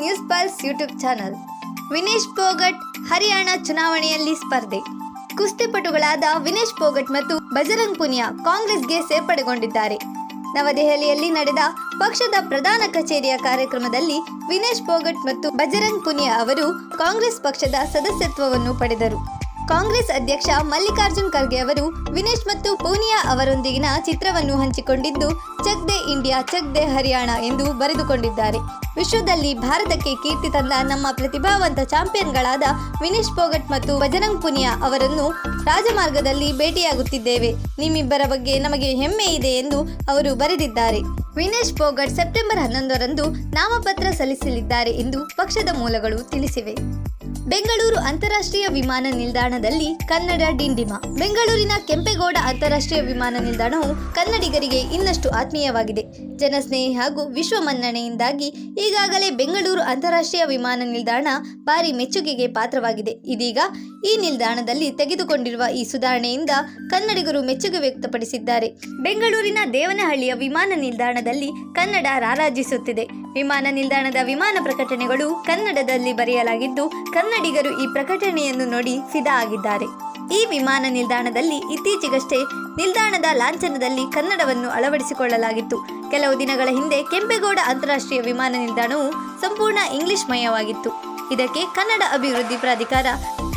News pulse YouTube channel. Vinesh Phogat Haryana ಚುನಾವಣೆಯಲ್ಲಿ ಸ್ಪರ್ಧೆ. ಕುಸ್ತಿಪಟುಗಳಾದ ವಿನೇಶ್ ಫೋಗಟ್ ಮತ್ತು ಬಜರಂಗ್ ಪುನಿಯಾ ಕಾಂಗ್ರೆಸ್ಗೆ ಸೇರ್ಪಡೆಗೊಂಡಿದ್ದಾರೆ. ನವದೆಹಲಿಯಲ್ಲಿ ನಡೆದ ಪಕ್ಷದ ಪ್ರಧಾನ ಕಚೇರಿಯ ಕಾರ್ಯಕ್ರಮದಲ್ಲಿ ವಿನೇಶ್ ಫೋಗಟ್ ಮತ್ತು ಬಜರಂಗ್ ಪುನಿಯಾ ಅವರು ಕಾಂಗ್ರೆಸ್ ಪಕ್ಷದ ಸದಸ್ಯತ್ವವನ್ನು ಪಡೆದರು. ಕಾಂಗ್ರೆಸ್ ಅಧ್ಯಕ್ಷ ಮಲ್ಲಿಕಾರ್ಜುನ್ ಖರ್ಗೆ ಅವರು ವಿನೇಶ್ ಮತ್ತು ಪೂನಿಯಾ ಅವರೊಂದಿಗಿನ ಚಿತ್ರವನ್ನು ಹಂಚಿಕೊಂಡಿದ್ದು ಚಕ್ ದೇ ಇಂಡಿಯಾ, ಚಕ್ ದೇ ಹರಿಯಾಣ ಎಂದು ಬರೆದುಕೊಂಡಿದ್ದಾರೆ. ವಿಶ್ವದಲ್ಲಿ ಭಾರತಕ್ಕೆ ಕೀರ್ತಿ ತಂದ ನಮ್ಮ ಪ್ರತಿಭಾವಂತ ಚಾಂಪಿಯನ್ಗಳಾದ ವಿನೇಶ್ ಫೋಗಟ್ ಮತ್ತು ಬಜರಂಗ್ ಪುನಿಯಾ ಅವರನ್ನು ರಾಜಮಾರ್ಗದಲ್ಲಿ ಭೇಟಿಯಾಗುತ್ತಿದ್ದೇವೆ. ನಿಮ್ಮಿಬ್ಬರ ಬಗ್ಗೆ ನಮಗೆ ಹೆಮ್ಮೆ ಇದೆ ಎಂದು ಅವರು ಬರೆದಿದ್ದಾರೆ. ವಿನೇಶ್ ಫೋಗಟ್ ಸೆಪ್ಟೆಂಬರ್ 11ರಂದು ನಾಮಪತ್ರ ಸಲ್ಲಿಸಲಿದ್ದಾರೆ ಎಂದು ಪಕ್ಷದ ಮೂಲಗಳು ತಿಳಿಸಿವೆ. ಬೆಂಗಳೂರು ಅಂತಾರಾಷ್ಟ್ರೀಯ ವಿಮಾನ ನಿಲ್ದಾಣದಲ್ಲಿ ಕನ್ನಡ ಡಿಂಡಿಮ. ಬೆಂಗಳೂರಿನ ಕೆಂಪೇಗೌಡ ಅಂತಾರಾಷ್ಟ್ರೀಯ ವಿಮಾನ ನಿಲ್ದಾಣವು ಕನ್ನಡಿಗರಿಗೆ ಇನ್ನಷ್ಟು ಆತ್ಮೀಯವಾಗಿದೆ. ಜನಸ್ನೇಹಿ ಹಾಗೂ ವಿಶ್ವ ಮನ್ನಣೆಯಿಂದಾಗಿ ಈಗಾಗಲೇ ಬೆಂಗಳೂರು ಅಂತಾರಾಷ್ಟ್ರೀಯ ವಿಮಾನ ನಿಲ್ದಾಣ ಭಾರಿ ಮೆಚ್ಚುಗೆಗೆ ಪಾತ್ರವಾಗಿದೆ. ಇದೀಗ ಈ ನಿಲ್ದಾಣದಲ್ಲಿ ತೆಗೆದುಕೊಂಡಿರುವ ಈ ಸುಧಾರಣೆಯಿಂದ ಕನ್ನಡಿಗರು ಮೆಚ್ಚುಗೆ ವ್ಯಕ್ತಪಡಿಸಿದ್ದಾರೆ. ಬೆಂಗಳೂರಿನ ದೇವನಹಳ್ಳಿಯ ವಿಮಾನ ನಿಲ್ದಾಣದಲ್ಲಿ ಕನ್ನಡ ರಾರಾಜಿಸುತ್ತಿದೆ. ವಿಮಾನ ನಿಲ್ದಾಣದ ವಿಮಾನ ಪ್ರಕಟಣೆಗಳು ಕನ್ನಡದಲ್ಲಿ ಬರೆಯಲಾಗಿದ್ದು ಕನ್ನಡಿಗರು ಈ ಪ್ರಕಟಣೆಯನ್ನು ನೋಡಿ ಫಿದಾ ಆಗಿದ್ದಾರೆ. ಈ ವಿಮಾನ ನಿಲ್ದಾಣದಲ್ಲಿ ಇತ್ತೀಚೆಗಷ್ಟೇ ನಿಲ್ದಾಣದ ಲಾಂಛನದಲ್ಲಿ ಕನ್ನಡವನ್ನು ಅಳವಡಿಸಿಕೊಳ್ಳಲಾಗಿತ್ತು. ಕೆಲವು ದಿನಗಳ ಹಿಂದೆ ಕೆಂಪೇಗೌಡ ಅಂತಾರಾಷ್ಟ್ರೀಯ ವಿಮಾನ ನಿಲ್ದಾಣವು ಸಂಪೂರ್ಣ ಇಂಗ್ಲಿಷ್ ಮಯವಾಗಿತ್ತು. ಇದಕ್ಕೆ ಕನ್ನಡ ಅಭಿವೃದ್ಧಿ ಪ್ರಾಧಿಕಾರ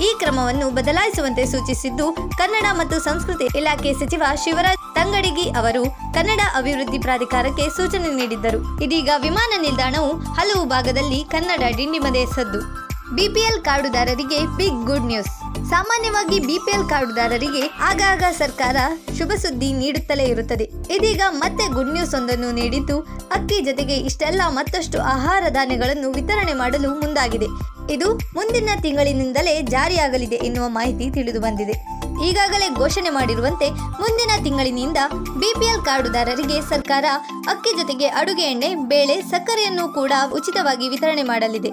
ಈ ಕ್ರಮವನ್ನು ಬದಲಾಯಿಸುವಂತೆ ಸೂಚಿಸಿದ್ದು, ಕನ್ನಡ ಮತ್ತು ಸಂಸ್ಕೃತಿ ಇಲಾಖೆ ಸಚಿವ ಶಿವರಾಜ್ ತಂಗಡಗಿ ಅವರು ಕನ್ನಡ ಅಭಿವೃದ್ಧಿ ಪ್ರಾಧಿಕಾರಕ್ಕೆ ಸೂಚನೆ ನೀಡಿದ್ದರು. ಇದೀಗ ವಿಮಾನ ನಿಲ್ದಾಣವು ಹಲವು ಭಾಗದಲ್ಲಿ ಕನ್ನಡ ಡಿಂಡಿಮದೆ ಸದ್ದು. ಬಿಪಿಎಲ್ ಕಾರ್ಡುದಾರರಿಗೆ ಬಿಗ್ ಗುಡ್ ನ್ಯೂಸ್. ಸಾಮಾನ್ಯವಾಗಿ ಬಿಪಿಎಲ್ ಕಾರ್ಡುದಾರರಿಗೆ ಆಗಾಗ ಸರ್ಕಾರ ಶುಭ ಸುದ್ದಿ ನೀಡುತ್ತಲೇ ಇರುತ್ತದೆ. ಇದೀಗ ಮತ್ತೆ ಗುಡ್ ನ್ಯೂಸ್ ಒಂದನ್ನು ನೀಡಿದ್ದು, ಅಕ್ಕಿ ಜೊತೆಗೆ ಇಷ್ಟೆಲ್ಲ ಮತ್ತಷ್ಟು ಆಹಾರ ಧಾನ್ಯಗಳನ್ನು ವಿತರಣೆ ಮಾಡಲು ಮುಂದಾಗಿದೆ. ಇದು ಮುಂದಿನ ತಿಂಗಳಿನಿಂದಲೇ ಜಾರಿಯಾಗಲಿದೆ ಎನ್ನುವ ಮಾಹಿತಿ ತಿಳಿದು ಬಂದಿದೆ. ಈಗಾಗಲೇ ಘೋಷಣೆ ಮಾಡಿರುವಂತೆ ಮುಂದಿನ ತಿಂಗಳಿನಿಂದ ಬಿಪಿಎಲ್ ಕಾರ್ಡುದಾರರಿಗೆ ಸರ್ಕಾರ ಅಕ್ಕಿ ಜೊತೆಗೆ ಅಡುಗೆ ಎಣ್ಣೆ, ಬೇಳೆ, ಸಕ್ಕರೆಯನ್ನು ಕೂಡ ಉಚಿತವಾಗಿ ವಿತರಣೆ ಮಾಡಲಿದೆ.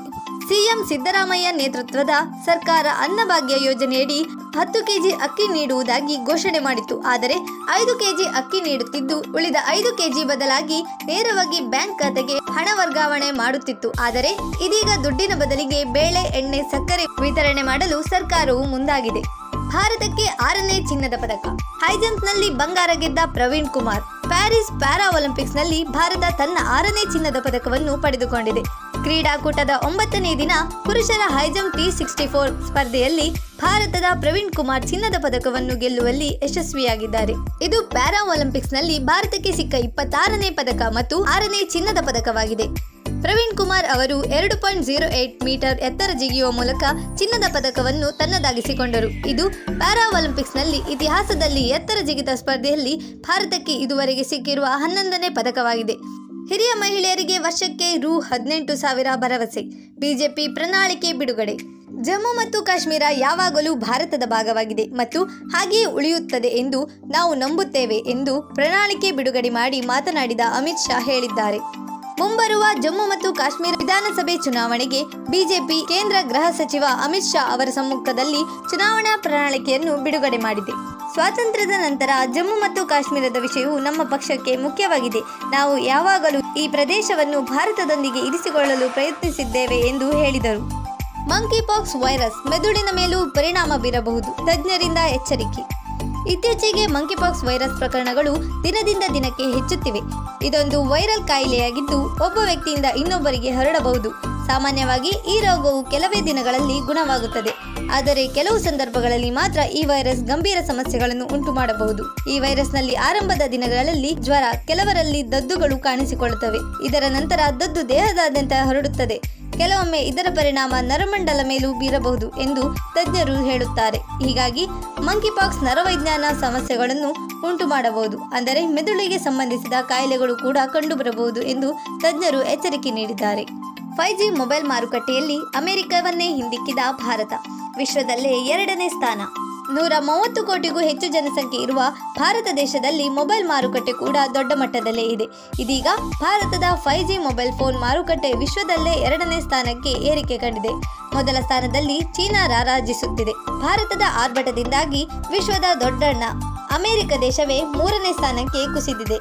ಸಿಎಂ ಸಿದ್ದರಾಮಯ್ಯ ನೇತೃತ್ವದ ಸರ್ಕಾರ ಅನ್ನಭಾಗ್ಯ ಯೋಜನೆಯಡಿ 10 ಕೆಜಿ ಅಕ್ಕಿ ನೀಡುವುದಾಗಿ ಘೋಷಣೆ ಮಾಡಿತ್ತು. ಆದರೆ 5 ಕೆಜಿ ಅಕ್ಕಿ ನೀಡುತ್ತಿದ್ದು, ಉಳಿದ 5 ಕೆಜಿ ಬದಲಾಗಿ ನೇರವಾಗಿ ಬ್ಯಾಂಕ್ ಖಾತೆಗೆ ಹಣ ವರ್ಗಾವಣೆ ಮಾಡುತ್ತಿತ್ತು. ಆದರೆ ಇದೀಗ ದುಡ್ಡಿನ ಬದಲಿಗೆ ಬೇಳೆ, ಎಣ್ಣೆ, ಸಕ್ಕರೆ ವಿತರಣೆ ಮಾಡಲು ಸರ್ಕಾರವು ಮುಂದಾಗಿದೆ. ಭಾರತಕ್ಕೆ 6ನೇ ಚಿನ್ನದ ಪದಕ. ಹೈಜಂಪ್ನಲ್ಲಿ ಬಂಗಾರ ಗೆದ್ದ ಪ್ರವೀಣ್ ಕುಮಾರ್. ಪ್ಯಾರಿಸ್ ಪ್ಯಾರಾ ಒಲಿಂಪಿಕ್ಸ್ನಲ್ಲಿ ಭಾರತ ತನ್ನ 6ನೇ ಚಿನ್ನದ ಪದಕವನ್ನು ಪಡೆದುಕೊಂಡಿದೆ. ಕ್ರೀಡಾಕೂಟದ 9ನೇ ದಿನ ಪುರುಷರ ಹೈಜಂಪ್ T64 ಸ್ಪರ್ಧೆಯಲ್ಲಿ ಭಾರತದ ಪ್ರವೀಣ್ ಕುಮಾರ್ ಚಿನ್ನದ ಪದಕವನ್ನು ಗೆಲ್ಲುವಲ್ಲಿ ಯಶಸ್ವಿಯಾಗಿದ್ದಾರೆ. ಇದು ಪ್ಯಾರಾ ಒಲಿಂಪಿಕ್ಸ್ನಲ್ಲಿ ಭಾರತಕ್ಕೆ ಸಿಕ್ಕ 26ನೇ ಪದಕ ಮತ್ತು 6ನೇ ಚಿನ್ನದ ಪದಕವಾಗಿದೆ. ಪ್ರವೀಣ್ ಕುಮಾರ್ ಅವರು 2.08 ಮೀಟರ್ ಎತ್ತರ ಜಿಗಿಯುವ ಮೂಲಕ ಚಿನ್ನದ ಪದಕವನ್ನು ತನ್ನದಾಗಿಸಿಕೊಂಡರು. ಇದು ಪ್ಯಾರಾ ಒಲಿಂಪಿಕ್ಸ್ನಲ್ಲಿ ಇತಿಹಾಸದಲ್ಲಿ ಎತ್ತರ ಜಿಗಿತ ಸ್ಪರ್ಧೆಯಲ್ಲಿ ಭಾರತಕ್ಕೆ ಇದುವರೆಗೆ ಸಿಕ್ಕಿರುವ 11ನೇ ಪದಕವಾಗಿದೆ. ಹಿರಿಯ ಮಹಿಳೆಯರಿಗೆ ವರ್ಷಕ್ಕೆ ರೂ 18,000 ಭರವಸೆ. ಬಿಜೆಪಿ ಪ್ರಣಾಳಿಕೆ ಬಿಡುಗಡೆ. ಜಮ್ಮು ಮತ್ತು ಕಾಶ್ಮೀರ ಯಾವಾಗಲೂ ಭಾರತದ ಭಾಗವಾಗಿದೆ ಮತ್ತು ಹಾಗೆಯೇ ಉಳಿಯುತ್ತದೆ ಎಂದು ನಾವು ನಂಬುತ್ತೇವೆ ಎಂದು ಪ್ರಣಾಳಿಕೆ ಬಿಡುಗಡೆ ಮಾಡಿ ಮಾತನಾಡಿದ ಅಮಿತ್ ಶಾ ಹೇಳಿದ್ದಾರೆ. ಮುಂಬರುವ ಜಮ್ಮು ಮತ್ತು ಕಾಶ್ಮೀರ ವಿಧಾನಸಭೆ ಚುನಾವಣೆಗೆ ಬಿಜೆಪಿ ಕೇಂದ್ರ ಗೃಹ ಸಚಿವ ಅಮಿತ್ ಶಾ ಅವರ ಸಮ್ಮುಖದಲ್ಲಿ ಚುನಾವಣಾ ಪ್ರಣಾಳಿಕೆಯನ್ನು ಬಿಡುಗಡೆ ಮಾಡಿದೆ. ಸ್ವಾತಂತ್ರ್ಯದ ನಂತರ ಜಮ್ಮು ಮತ್ತು ಕಾಶ್ಮೀರದ ವಿಷಯವು ನಮ್ಮ ಪಕ್ಷಕ್ಕೆ ಮುಖ್ಯವಾಗಿದೆ. ನಾವು ಯಾವಾಗಲೂ ಈ ಪ್ರದೇಶವನ್ನು ಭಾರತದೊಂದಿಗೆ ಇರಿಸಿಕೊಳ್ಳಲು ಪ್ರಯತ್ನಿಸಿದ್ದೇವೆ ಎಂದು ಹೇಳಿದರು. ಮಂಕಿಪಾಕ್ಸ್ ವೈರಸ್ ಮೆದುಳಿನ ಮೇಲೂ ಪರಿಣಾಮ ಬೀರಬಹುದು, ತಜ್ಞರಿಂದ ಎಚ್ಚರಿಕೆ. ಇತ್ತೀಚೆಗೆ ಮಂಕಿಪಾಕ್ಸ್ ವೈರಸ್ ಪ್ರಕರಣಗಳು ದಿನದಿಂದ ದಿನಕ್ಕೆ ಹೆಚ್ಚುತ್ತಿವೆ. ಇದೊಂದು ವೈರಲ್ ಕಾಯಿಲೆಯಾಗಿದ್ದು ಒಬ್ಬ ವ್ಯಕ್ತಿಯಿಂದ ಇನ್ನೊಬ್ಬರಿಗೆ ಹರಡಬಹುದು. ಸಾಮಾನ್ಯವಾಗಿ ಈ ರೋಗವು ಕೆಲವೇ ದಿನಗಳಲ್ಲಿ ಗುಣವಾಗುತ್ತದೆ. ಆದರೆ ಕೆಲವು ಸಂದರ್ಭಗಳಲ್ಲಿ ಮಾತ್ರ ಈ ವೈರಸ್ ಗಂಭೀರ ಸಮಸ್ಯೆಗಳನ್ನು ಉಂಟು ಮಾಡಬಹುದು. ಈ ವೈರಸ್ನಲ್ಲಿ ಆರಂಭದ ದಿನಗಳಲ್ಲಿ ಜ್ವರ, ಕೆಲವರಲ್ಲಿ ದದ್ದುಗಳು ಕಾಣಿಸಿಕೊಳ್ಳುತ್ತವೆ. ಇದರ ನಂತರ ದದ್ದು ದೇಹದಾದ್ಯಂತ ಹರಡುತ್ತದೆ. ಕೆಲವೊಮ್ಮೆ ಇದರ ಪರಿಣಾಮ ನರಮಂಡಲ ಮೇಲೂ ಬೀರಬಹುದು ಎಂದು ತಜ್ಞರು ಹೇಳುತ್ತಾರೆ. ಹೀಗಾಗಿ ಮಂಕಿಪಾಕ್ಸ್ ನರವೈಜ್ಞಾನ ಸಮಸ್ಯೆಗಳನ್ನು ಉಂಟು ಮಾಡಬಹುದು. ಅಂದರೆ ಮೆದುಳಿಗೆ ಸಂಬಂಧಿಸಿದ ಕಾಯಿಲೆಗಳು ಕೂಡ ಕಂಡುಬರಬಹುದು ಎಂದು ತಜ್ಞರು ಎಚ್ಚರಿಕೆ ನೀಡಿದ್ದಾರೆ. 5G ಮೊಬೈಲ್ ಮಾರುಕಟ್ಟೆಯಲ್ಲಿ ಅಮೆರಿಕವನ್ನೇ ಹಿಂದಿಕ್ಕಿದ ಭಾರತ. ವಿಶ್ವದಲ್ಲೇ 2ನೇ ಸ್ಥಾನ. 130 ಕೋಟಿಗೂ ಹೆಚ್ಚು ಜನಸಂಖ್ಯೆ ಇರುವ ಭಾರತ ದೇಶದಲ್ಲಿ ಮೊಬೈಲ್ ಮಾರುಕಟ್ಟೆ ಕೂಡ ದೊಡ್ಡ ಮಟ್ಟದಲ್ಲೇ ಇದೆ. ಇದೀಗ ಭಾರತದ 5G ಮೊಬೈಲ್ ಫೋನ್ ಮಾರುಕಟ್ಟೆ ವಿಶ್ವದಲ್ಲೇ 2ನೇ ಸ್ಥಾನಕ್ಕೆ ಏರಿಕೆ ಕಂಡಿದೆ. ಮೊದಲ ಸ್ಥಾನದಲ್ಲಿ ಚೀನಾ ರಾರಾಜಿಸುತ್ತಿದೆ. ಭಾರತದ ಆರ್ಭಟದಿಂದಾಗಿ ವಿಶ್ವದ ದೊಡ್ಡಣ್ಣ ಅಮೆರಿಕ ದೇಶವೇ 3ನೇ ಸ್ಥಾನಕ್ಕೆ ಕುಸಿದಿದೆ.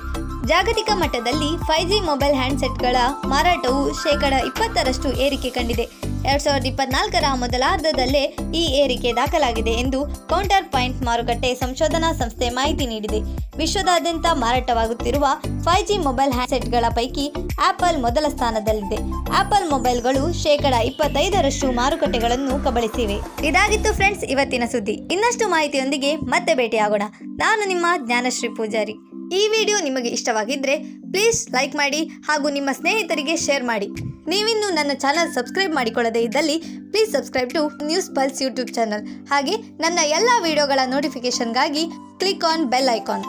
ಜಾಗತಿಕ ಮಟ್ಟದಲ್ಲಿ 5G ಮೊಬೈಲ್ ಹ್ಯಾಂಡ್ಸೆಟ್ಗಳ ಮಾರಾಟವು 20% ಏರಿಕೆ ಕಂಡಿದೆ. 2024ರ ಮೊದಲಾರ್ಧದಲ್ಲೇ ಈ ಏರಿಕೆ ದಾಖಲಾಗಿದೆ ಎಂದು ಕೌಂಟರ್ ಪಾಯಿಂಟ್ ಮಾರುಕಟ್ಟೆ ಸಂಶೋಧನಾ ಸಂಸ್ಥೆ ಮಾಹಿತಿ ನೀಡಿದೆ. ವಿಶ್ವದಾದ್ಯಂತ ಮಾರಾಟವಾಗುತ್ತಿರುವ 5G ಮೊಬೈಲ್ ಹ್ಯಾಂಡ್ಸೆಟ್ಗಳ ಪೈಕಿ ಆಪಲ್ ಮೊದಲ ಸ್ಥಾನದಲ್ಲಿದೆ. ಆಪಲ್ ಮೊಬೈಲ್ಗಳು 25% ಮಾರುಕಟ್ಟೆಗಳನ್ನು ಕಬಳಿಸಿವೆ. ಇದಾಗಿತ್ತು ಫ್ರೆಂಡ್ಸ್ ಇವತ್ತಿನ ಸುದ್ದಿ. ಇನ್ನಷ್ಟು ಮಾಹಿತಿಯೊಂದಿಗೆ ಮತ್ತೆ ಭೇಟಿಯಾಗೋಣ. ನಾನು ನಿಮ್ಮ ಜ್ಞಾನಶ್ರೀ ಪೂಜಾರಿ. ಈ ವಿಡಿಯೋ ನಿಮಗೆ ಇಷ್ಟವಾಗಿದ್ದರೆ ಪ್ಲೀಸ್ ಲೈಕ್ ಮಾಡಿ ಹಾಗೂ ನಿಮ್ಮ ಸ್ನೇಹಿತರಿಗೆ ಶೇರ್ ಮಾಡಿ. ನೀವಿನ್ನೂ ನನ್ನ ಚಾನಲ್ ಸಬ್ಸ್ಕ್ರೈಬ್ ಮಾಡಿಕೊಳ್ಳದೇ ಇದ್ದಲ್ಲಿ please subscribe to news pulse YouTube channel. ಹಾಗೆ ನನ್ನ ಎಲ್ಲ ವಿಡಿಯೋಗಳ ನೋಟಿಫಿಕೇಷನ್ಗಾಗಿ ಕ್ಲಿಕ್ ಆನ್ ಬೆಲ್ ಐಕಾನ್.